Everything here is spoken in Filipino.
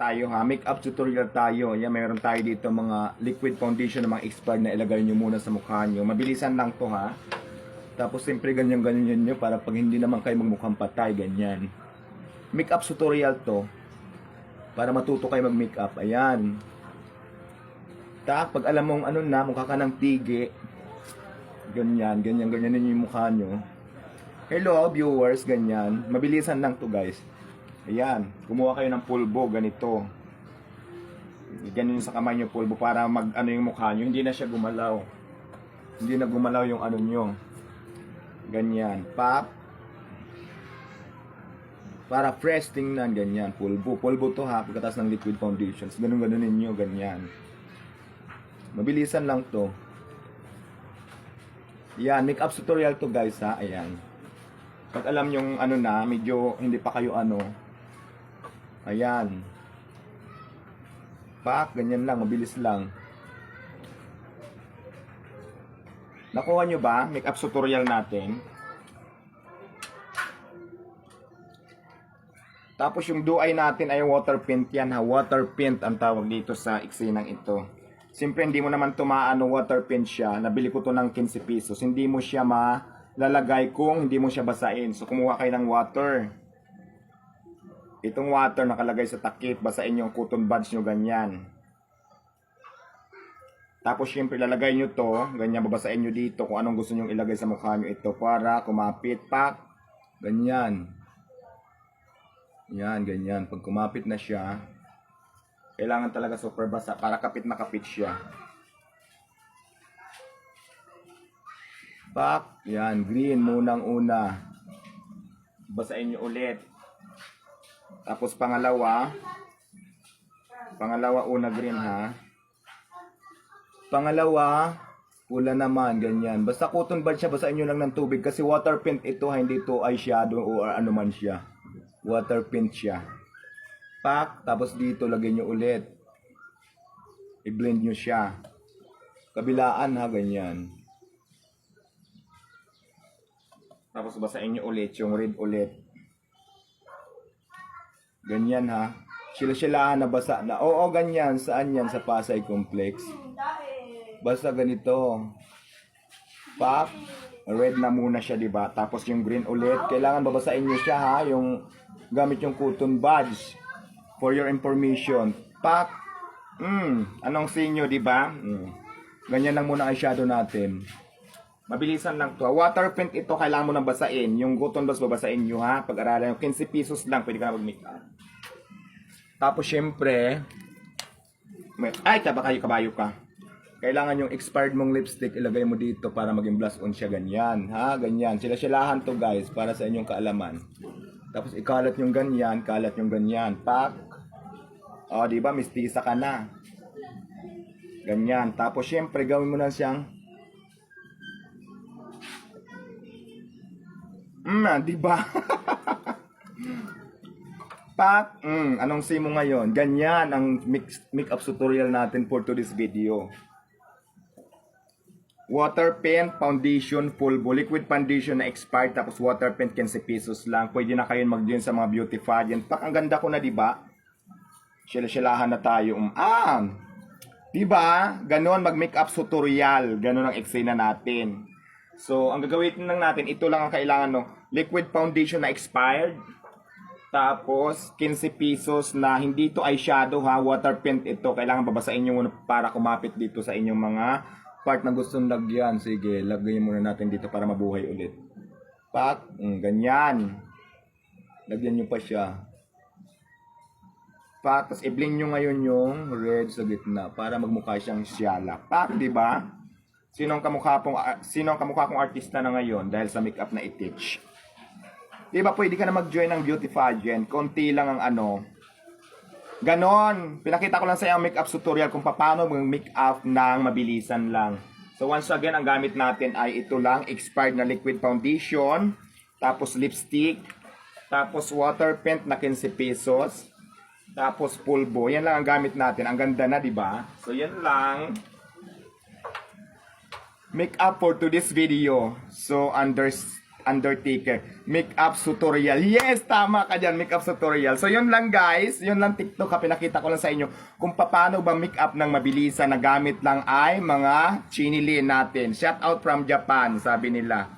tayo ha, makeup tutorial tayo. Yan, meron tayo dito mga liquid foundation na mga expired na ilagay nyo muna sa mukha nyo. Mabilisan lang to ha. Tapos siyempre ganyan-ganyan nyo para pag hindi naman kayo magmukhang patay, ganyan. Makeup tutorial to. Para matuto kayo mag-makeup. Ayan. Pag alam mong ano na, mukha ka ng pigi. Ganyan, ganyan yung mukha nyo. Hello viewers, ganyan. Mabilisan lang to guys. Ayan, kumuha kayo ng pulbo, ganito. Ganyan sa kamay nyo pulbo para mag ano yung mukha nyo. Hindi na siya gumalaw. Hindi na gumalaw yung ano nyo. Ganyan, pop. Para fresh tingnan, ganyan, pulbo. Pulbo to ha, pagkatas ng liquid foundations. Ganun ninyo, ganyan. Mabilisan lang to. Yan, makeup tutorial to guys ha, ayan. Pag alam yung ano na, medyo hindi pa kayo ano. Ayan. Pak, ganyan lang, mabilis lang. Nakuha nyo ba? Makeup tutorial natin. Tapos yung do eye natin ay water paint yan ha. Water paint ang tawag dito sa eksenang ito. Siyempre hindi mo naman tumaano water paint siya. Nabili ko to ng 15 pesos. Hindi mo siya malalagay kung hindi mo siya basain. So kumuha kayo ng water. Itong water nakalagay sa takip. Basain yung cotton buds nyo ganyan. Tapos siyempre lalagay nyo to. Ganyan babasain nyo dito kung anong gusto nyo ilagay sa mukha nyo ito. Para kumapit. Pak. Ganyan. Yan, ganyan. Pag kumapit na siya, kailangan talaga super basa para kapit na kapit siya. Pak, yan, green munang una. Basain nyo ulit. Tapos pangalawa una green ha. Pangalawa, pula naman, ganyan. Basta cotton bud siya, basain nyo lang ng tubig kasi water paint ito, hindi ito eyeshadow o ano man siya. Water paint siya. Pak, tapos dito lagay nyo ulit. I-blend nyo siya. Kabilaan ha, ganyan. Tapos basain nyo ulit, yung red ulit. Ganyan ha. Sila-silahan na basa na. Oo, ganyan. Saan yan? Sa Pasay Complex. Basta ganito. Pak, red na muna siya, diba? Tapos yung green ulit. Kailangan babasain nyo siya ha, yung gamit yung cotton buds. For your information. Pak. Anong sinyo, di ba? Ganyan lang muna eyeshadow natin. Mabilisan lang to. Water paint ito, kailangan mo nang basain. Yung cotton buds babasain nyo ha. Pag-aralan, 15 pesos lang, pwede ka na mag-makeup. Tapos syempre, ay, kabayo ka. Kailangan yung expired mong lipstick, ilagay mo dito para maging blush on siya. Ganyan. Ha, ganyan. Sila-silahan to guys, para sa inyong kaalaman. Tapos ikalat yung ganyan, kalat yung ganyan. Pak. O, di ba, mistisa ka na. Ganyan. Tapos, syempre, gawin mo na siyang di ba? Pak. Anong say mo ngayon? Ganyan ang makeup tutorial natin for today's video. Water paint, foundation, pulbo, liquid foundation na expired, tapos water paint 15 pesos lang. Pwede na kayo mag-join sa mga beauty pageant. Pak, ang ganda ko na, di ba? Sila-silahan na tayo. Diba? Ganon mag-makeup tutorial. Ganon ang eksena natin. So, ang gagawin lang natin, ito lang ang kailangan, no? Liquid foundation na expired. Tapos, 15 pesos na hindi ito eyeshadow, ha? Water paint ito. Kailangan babasain nyo muna para kumapit dito sa inyong mga part na gustong lagyan. Sige, lagyan muna natin dito para mabuhay ulit. Pak, ganyan. Lagyan nyo pa siya. Pak, tapos i-blend nyo ngayon yung red sa gitna para magmukha siyang siyala. Pak, di ba? Sino ang kamukha kong artista na ngayon dahil sa makeup na i-teach? Di ba pwede ka na mag-join ng beauty pageant? Konti lang ang ano. Ganon. Pinakita ko lang sa iyo ang makeup tutorial kung paano mag-makeup ng mabilisan lang. So once again, ang gamit natin ay ito lang. Expired na liquid foundation. Tapos lipstick. Tapos water paint na 15 pesos. Tapos pulbo. Yan lang ang gamit natin. Ang ganda na, di ba? So yan lang. Make up for today's video. So Undertaker. Makeup tutorial. Yes, tama ka dyan. Makeup tutorial. So, yun lang guys. Yun lang TikTok ha. Pinakita ko lang sa inyo kung paano ba makeup ng mabilisan na gamit lang ay mga chinili natin. Shout out from Japan, sabi nila.